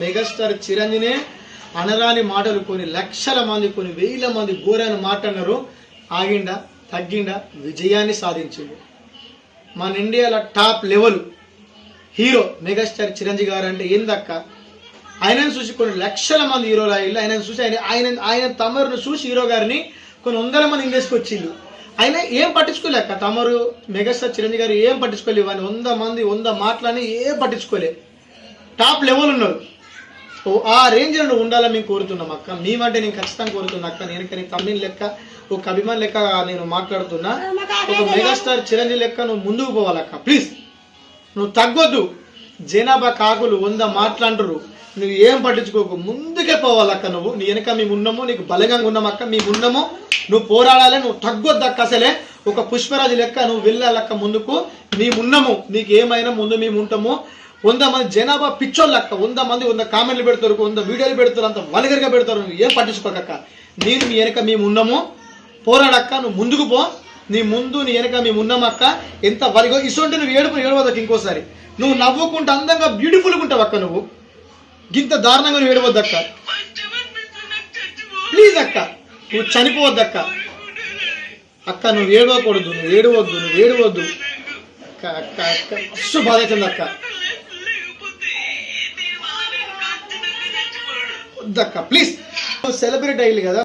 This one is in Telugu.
మెగాస్టార్ చిరంజీవి అనరాని మాటలు కొన్ని లక్షల మంది కొన్ని వేల మంది ఘోరమైన మాట్లాడినారు. ఆగిండా తగ్గిండా విజయాన్ని సాధించిండు. మన ఇండియాలో top level hero megastar Chiranjeevi గారు అంటే ఏందక్క. ఆయనను చూసి కొన్ని లక్షల మంది హీరోలు అయ్యి ఆయనను చూసి ఆయన తమరును చూసి హీరో గారిని కొన్ని వందల మంది ఇండస్ట్రీకి వచ్చిండు. ఆయన ఏం పట్టించుకోలేక తమరు మెగాస్టార్ చిరంజీవి గారు ఏం పట్టించుకోలేదు. ఆయన 100 మంది 100 మాటలని ఏం పట్టించుకోలే. టాప్ లెవెల్ ఉన్నారు. ఆ రేంజ్లో నువ్వు ఉండాలని మేము కోరుతున్నాం అక్క. మేమంటే నేను ఖచ్చితంగా కోరుతున్నా అక్క. నేను కానీ తమిళ లెక్క ఒక అభిమాన్ లెక్క నేను మాట్లాడుతున్నా. ఒక మెగాస్టార్ చిరంజీవి లెక్క నువ్వు ముందుకు పోవాలక్క. ప్లీజ్ నువ్వు తగ్గొద్దు. జనాభా కాకులు 100 మాట్లాడరు. నువ్వు ఏం పట్టించుకోకు, ముందుకే పోవాలక్క. నువ్వు నీ వెనక మేము ఉన్నాము, నీకు బలంగా ఉన్నామక్క. మేము ఉన్నాము, నువ్వు పోరాడాలి, నువ్వు తగ్గొద్దు అక్క. అసలే ఒక పుష్పరాజు లెక్క నువ్వు వెళ్ళాలక్క ముందుకు. మేమున్నాము, నీకు ఏమైనా ముందు మేము ఉంటాము. 100 మంది జనాభా పిచ్చోళ్ళు అక్క. 100 మంది 100 కామెంట్లు పెడతారు, 100 వీడియోలు పెడతారు, అంత వల్గర్గా పెడతారు. నువ్వు ఏం పట్టించుకోకక్క. నేను నీ వెనక మేము ఉన్నాము, పోరాడక్క. నువ్వు ముందుకు పో. నీ ముందు నీ వెనక మేము ఉన్నామక్క. ఎంత వలిగో ఇసుంటే నువ్వు ఏడవద్దక్క. ఇంకోసారి నువ్వు నవ్వుకుంటూ అందంగా బ్యూటిఫుల్గా ఉంటావు అక్క. నువ్వు గింత దారుణంగా నువ్వు ఏడవద్దక్క. ప్లీజ్ అక్క, నువ్వు చనిపోవద్దక్క. అక్క నువ్వు ఏడవకూడదు, నువ్వు ఏడవద్దు అక్క. అక్క అక్క మస్తు బాధ అవుతుంది అక్క. వద్దక్క ప్లీజ్. సెలబ్రిటీ అయ్యి కదా.